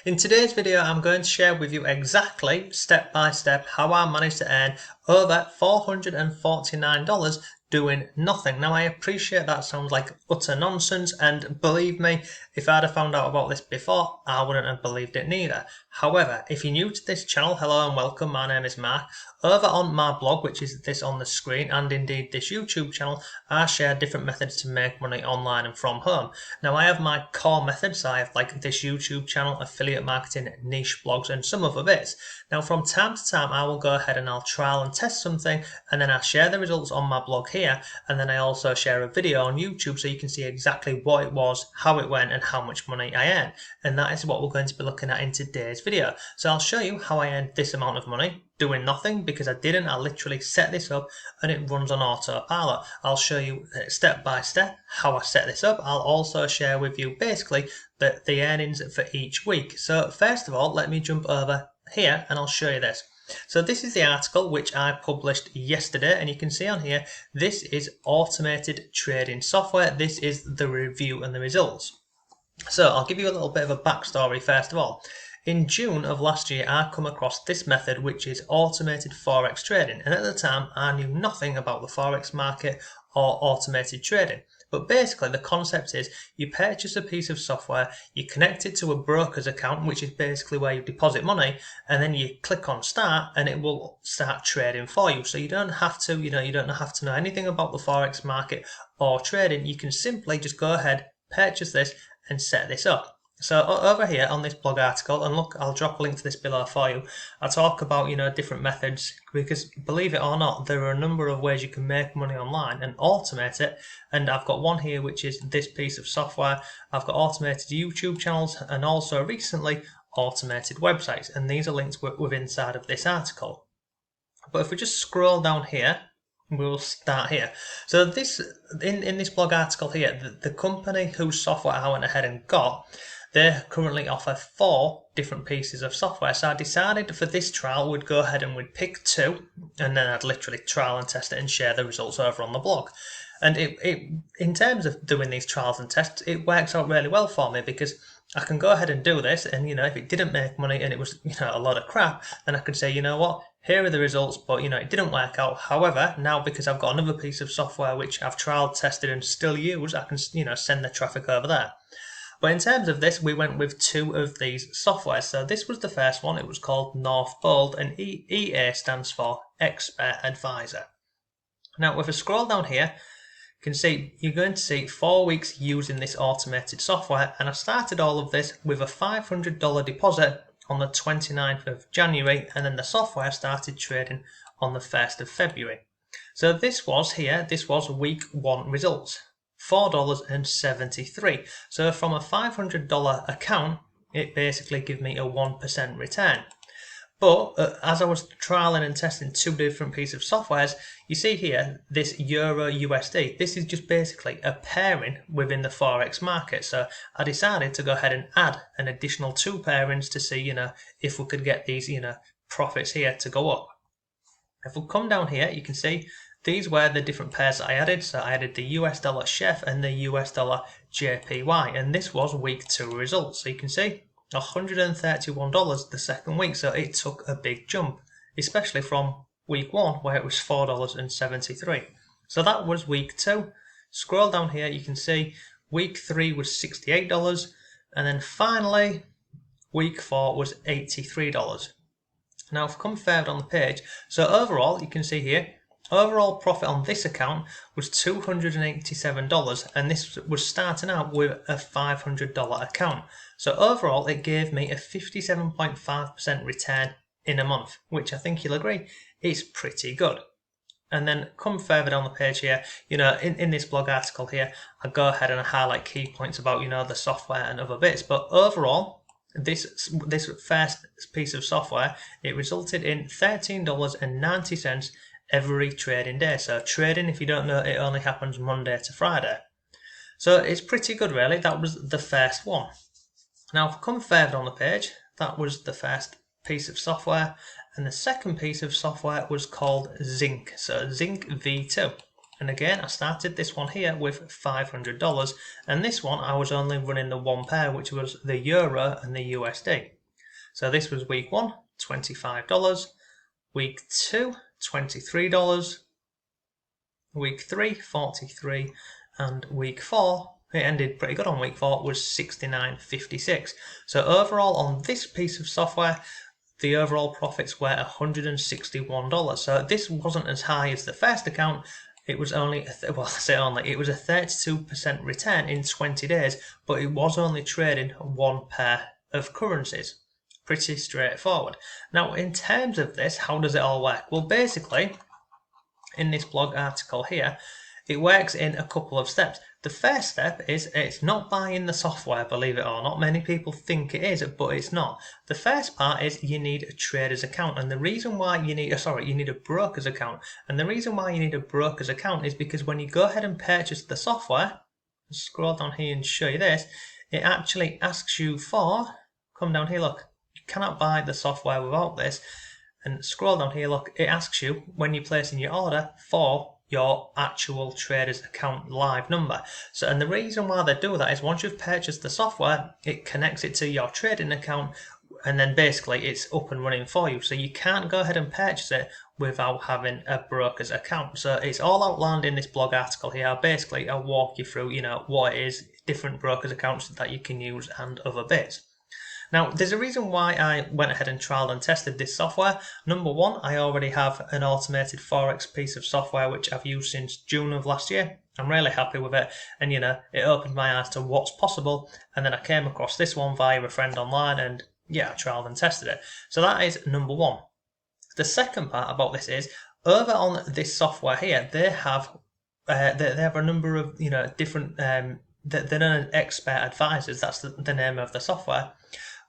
In today's video, I'm going to share with you exactly, step by step, how I managed to earn over $449 doing nothing. Now, I appreciate that sounds like utter nonsense, and believe me, if I'd have found out about this before, I wouldn't have believed it neither. However, if you're new to this channel, hello and welcome, my name is Mark. Over on my blog, which is this on the screen, and indeed this YouTube channel, I share different methods to make money online and from home. Now, I have my core methods. I have like this YouTube channel, affiliate marketing, niche blogs, and some other bits. Now, from time to time, I will go ahead and I'll trial and test something, and then I share the results on my blog here, and then I also share a video on YouTube so you can see exactly what it was, how it went, and how much money I earned. And that is what we're going to be looking at in today's video. So I'll show you how I earned this amount of money doing nothing, because I didn't. I literally set this up and it runs on autopilot. I'll show you step by step how I set this up. I'll also share with you basically the earnings for each week. So first of all, let me jump over here and I'll show you this. So this is the article which I published yesterday, and you can see on here, this is automated trading software. This is the review and the results. So I'll give you a little bit of a backstory first of all. In June of last year, I come across this method, which is automated Forex trading. And at the time, I knew nothing about the Forex market or automated trading. But basically, the concept is you purchase a piece of software, you connect it to a broker's account, which is basically where you deposit money, and then you click on start and it will start trading for you. So you don't have to, you don't have to know anything about the Forex market or trading. You can simply just go ahead, purchase this and set this up. So over here on this blog article, and look, I'll drop a link to this below for you, I talk about, different methods, because believe it or not, there are a number of ways you can make money online and automate it. And I've got one here, which is this piece of software. I've got automated YouTube channels and also recently automated websites. And these are links within inside of this article. But if we just scroll down here, we'll start here. So this in this blog article here, the company whose software I went ahead and got, they currently offer 4 different pieces of software. So I decided for this trial we'd go ahead and we'd pick 2, and then I'd literally trial and test it and share the results over on the blog. And it in terms of doing these trials and tests, it works out really well for me, because I can go ahead and do this, and if it didn't make money and it was a lot of crap, then I could say, what, here are the results, but it didn't work out. However, now because I've got another piece of software which I've trialed, tested and still use, I can send the traffic over there. But in terms of this, we went with 2 of these softwares. So this was the first one. It was called North Bold, and EA stands for Expert Advisor. Now, if I scroll down here, you can see you're going to see 4 weeks using this automated software, and I started all of this with a $500 deposit on the 29th of January, and then the software started trading on the 1st of February. So this was week 1 results. $4.73. So from a $500 account, it basically gave me a 1% return. But as I was trialing and testing 2 different pieces of softwares, you see here this Euro USD. This is just basically a pairing within the Forex market. So I decided to go ahead and add an additional 2 pairings to see, if we could get these, profits here to go up. If we come down here, you can see these were the different pairs that I added. So I added the US dollar Chef and the US dollar JPY, and this was week 2 results. So you can see $131 the second week. So it took a big jump, especially from week 1 where it was $4.73. So that was week 2. Scroll down here, you can see week 3 was $68, and then finally week 4 was $83. Now if I come further on the page, so overall you can see here, overall profit on this account was $287, and this was starting out with a $500 account. So overall it gave me a 57.5% return in a month, which I think you'll agree is pretty good. And then come further down the page here, in this blog article here, I go ahead and I highlight key points about, the software and other bits. But overall, this first piece of software, it resulted in $13.90 every trading day. So trading, if you don't know, it only happens Monday to Friday. So it's pretty good really. That was the first one. Now if I come further on the page, that was the first piece of software, and the second piece of software was called Zinc. So Zinc V2. And again, I started this one here with $500, and this one I was only running the one pair, which was the Euro and the USD. So this was week 1, $25, week 2, $23, week 3, $43, and week 4, it ended pretty good on week 4, was $69.56. So overall on this piece of software, the overall profits were $161. So this wasn't as high as the first account. It was only, it was a 32% return in 20 days, but it was only trading one pair of currencies. Pretty straightforward. Now, in terms of this, how does it all work? Well, basically, in this blog article here, it works in a couple of steps. The first step is it's not buying the software, believe it or not. Many people think it is, but it's not. The first part is you need a trader's account, and the reason why you need a broker's account. And the reason why you need a broker's account is because when you go ahead and purchase the software, scroll down here and show you this, it actually asks you for, come down here, look, you cannot buy the software without this. And scroll down here, look, it asks you when you're placing your order for your actual trader's account live number. So, and the reason why they do that is once you've purchased the software, it connects it to your trading account, and then basically it's up and running for you. So you can't go ahead and purchase it without having a broker's account. So it's all outlined in this blog article here. Basically, I'll walk you through, what it is, different broker's accounts that you can use and other bits. Now, there's a reason why I went ahead and trialed and tested this software. Number one, I already have an automated Forex piece of software which I've used since June of last year. I'm really happy with it, and it opened my eyes to what's possible. And then I came across this one via a friend online, and yeah, I trialed and tested it. So that is number one. The second part about this is over on this software here, they have a number of different they're known as expert advisors. That's the name of the software.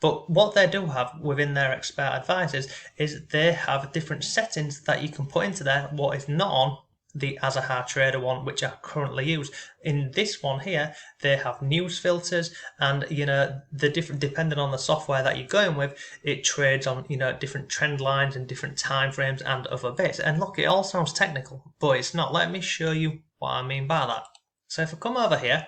But what they do have within their expert advisors is they have different settings that you can put into there, what is not on the Azahar Trader one, which I currently use. In this one here, they have news filters, and the different, depending on the software that you're going with, it trades on different trend lines and different time frames and other bits. And look, it all sounds technical, but it's not. Let me show you what I mean by that. So if I come over here,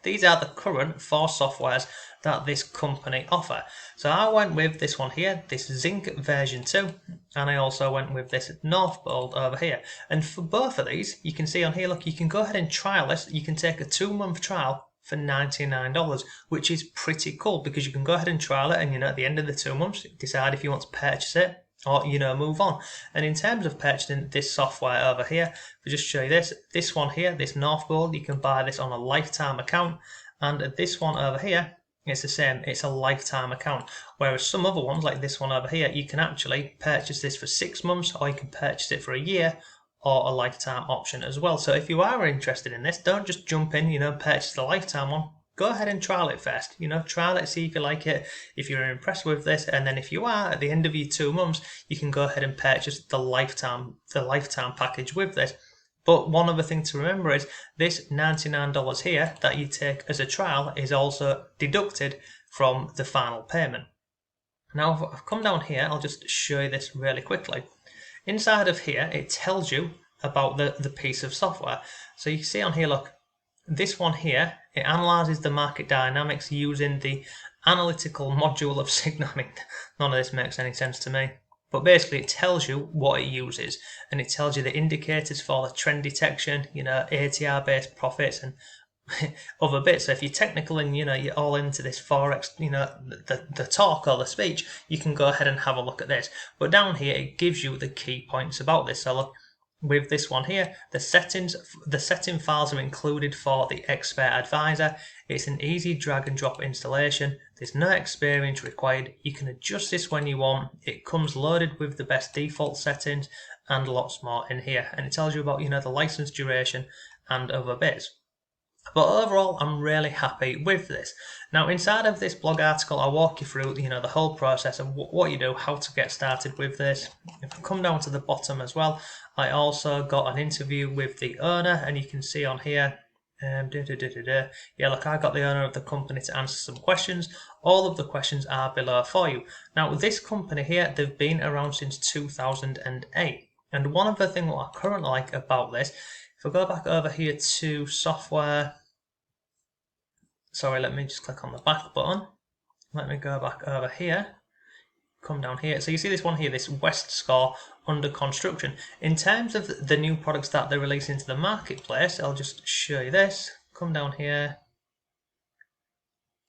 these are the current 4 softwares that this company offer. So I went with this one here, this Zinc version 2, and I also went with this Northbold over here. And for both of these, you can see on here, look, you can go ahead and trial this. You can take a 2-month trial for $99, which is pretty cool because you can go ahead and trial it, and at the end of the 2 months, decide if you want to purchase it or move on. And in terms of purchasing this software over here, I'll just show you this one here, this Northbold, you can buy this on a lifetime account, and this one over here, it's the same, it's a lifetime account. Whereas some other ones, like this one over here, you can actually purchase this for 6 months, or you can purchase it for a year, or a lifetime option as well. So if you are interested in this, don't just jump in, purchase the lifetime one. Go ahead and trial it first. Trial it, see if you like it, if you're impressed with this, and then if you are, at the end of your 2 months, you can go ahead and purchase the lifetime package with this. But one other thing to remember is this $99 here that you take as a trial is also deducted from the final payment. Now, if I've come down here, I'll just show you this really quickly. Inside of here, it tells you about the piece of software. So you can see on here, look, this one here, it analyzes the market dynamics using the analytical module of Signal. I mean, none of this makes any sense to me. But basically, it tells you what it uses, and it tells you the indicators for the trend detection, ATR-based profits and other bits. So if you're technical and you're all into this Forex, the talk or the speech, you can go ahead and have a look at this. But down here, it gives you the key points about this. So look, with this one here, the setting files are included for the expert advisor. It's an easy drag and drop installation. There's no experience required. You can adjust this when you want. It comes loaded with the best default settings and lots more in here. And it tells you about the license duration and other bits. But overall, I'm really happy with this. Now, inside of this blog article, I'll walk you through, the whole process of what you do, how to get started with this. If I come down to the bottom as well, I also got an interview with the owner, and you can see on here, yeah, look, I got the owner of the company to answer some questions. All of the questions are below for you. Now, this company here, they've been around since 2008. And one of the things what I currently like about this, If I go back over here to software, sorry, let me just click on the back button. Let me go back over here, come down here. So you see this one here, this West Score under construction. In terms of the new products that they're releasing into the marketplace, I'll just show you this. Come down here.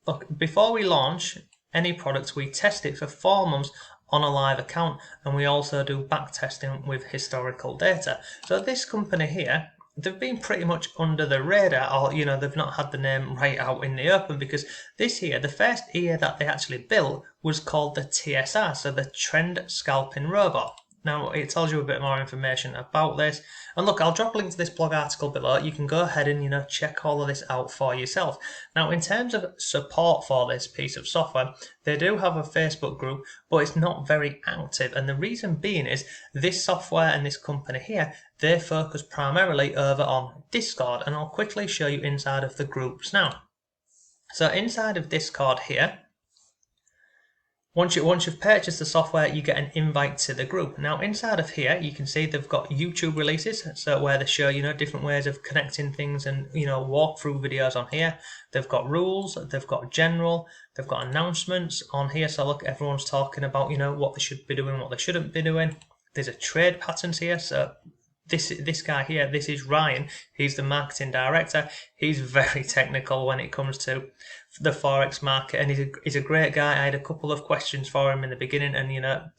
Look, before we launch any products, we test it for 4 months on a live account, and we also do back testing with historical data. So this company here, they've been pretty much under the radar, or they've not had the name right out in the open, because this here, the first ear that they actually built was called the TSR, so the Trend Scalping Robot. Now it tells you a bit more information about this, and look, I'll drop a link to this blog article below. You can go ahead and check all of this out for yourself. Now in terms of support for this piece of software, they do have a Facebook group, but it's not very active, and the reason being is this software and this company here, they focus primarily over on Discord, and I'll quickly show you inside of the groups now. So inside of Discord here, once you've purchased the software, you get an invite to the group. Now inside of here, you can see they've got YouTube releases, so where they show different ways of connecting things and walkthrough videos on here. They've got rules, they've got general, they've got announcements on here. So look, everyone's talking about what they should be doing, what they shouldn't be doing. There's a trade patterns here, so this guy here, this is Ryan. He's the marketing director. He's very technical when it comes to the Forex market, and he's a great guy. I had a couple of questions for him in the beginning, and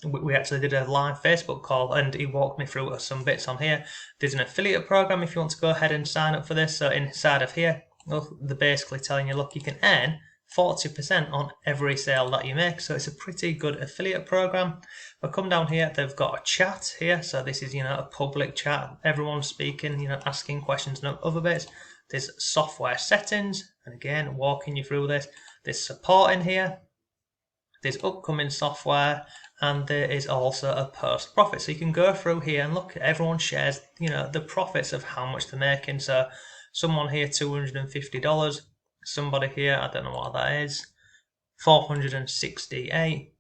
we actually did a live Facebook call, and he walked me through some bits on here. There's an affiliate program if you want to go ahead and sign up for this. So inside of here, look, they're basically telling you, look, you can earn 40% on every sale that you make, so it's a pretty good affiliate program. But come down here, they've got a chat here, so this is a public chat, everyone's speaking, asking questions and other bits. There's software settings, and again walking you through this. There's support in here, there's upcoming software, and there is also a post profit, so you can go through here and look, everyone shares the profits of how much they're making. So someone here $250, somebody here, I don't know what that is, 468,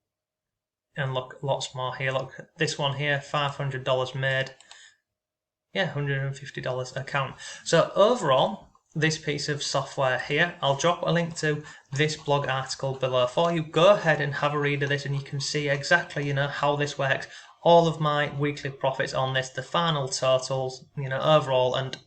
and look, lots more here. Look, this one here, $500 made, yeah, $150 account. So overall, this piece of software here, I'll drop a link to this blog article below for you. Go ahead and have a read of this, and you can see exactly how this works. All of my weekly profits on this, the final totals, overall, and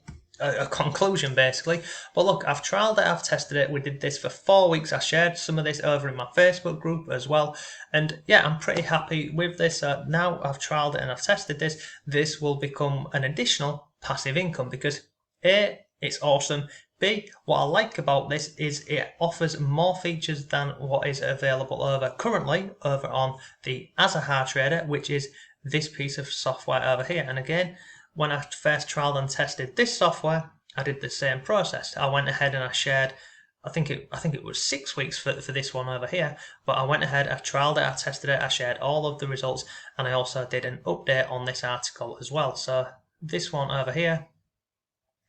a conclusion basically. But look, I've trialed it, I've tested it. We did this for 4 weeks. I shared some of this over in my Facebook group as well, and yeah, I'm pretty happy with this. Now I've trialed it and I've tested this. This will become an additional passive income because A, it's awesome. B, what I like about this is it offers more features than what is available currently over on the Azahar Trader, which is this piece of software over here. And again, when I first trialed and tested this software, I did the same process. I went ahead and I shared, I think it was 6 weeks for this one over here, but I went ahead, I trialed it, I tested it, I shared all of the results, and I also did an update on this article as well. So this one over here,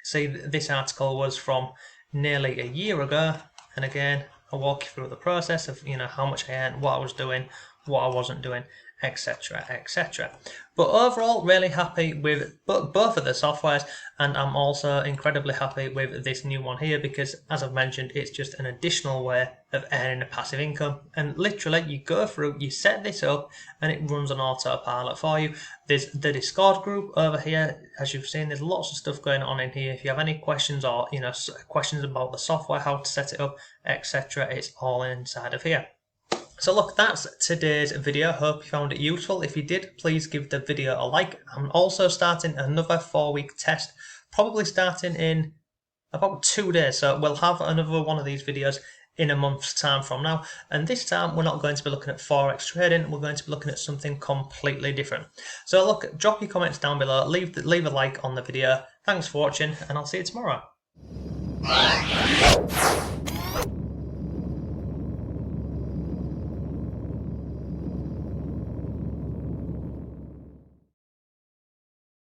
see, this article was from nearly a year ago, and again, I walk you through the process of how much I earned, what I was doing, what I wasn't doing, etc, etc. But overall, really happy with both of the softwares, and I'm also incredibly happy with this new one here because, as I've mentioned, it's just an additional way of earning a passive income. And literally, you go through, you set this up, and it runs on autopilot for you. There's the Discord group over here. As you've seen, there's lots of stuff going on in here. If you have any questions or questions about the software, how to set it up, etc., it's all inside of here. So look, that's today's video. Hope you found it useful. If you did, please give the video a like. I'm also starting another 4-week test, probably starting in about 2 days. So we'll have another one of these videos in a month's time from now. And this time we're not going to be looking at Forex trading. We're going to be looking at something completely different. So look, drop your comments down below. Leave a like on the video. Thanks for watching, and I'll see you tomorrow.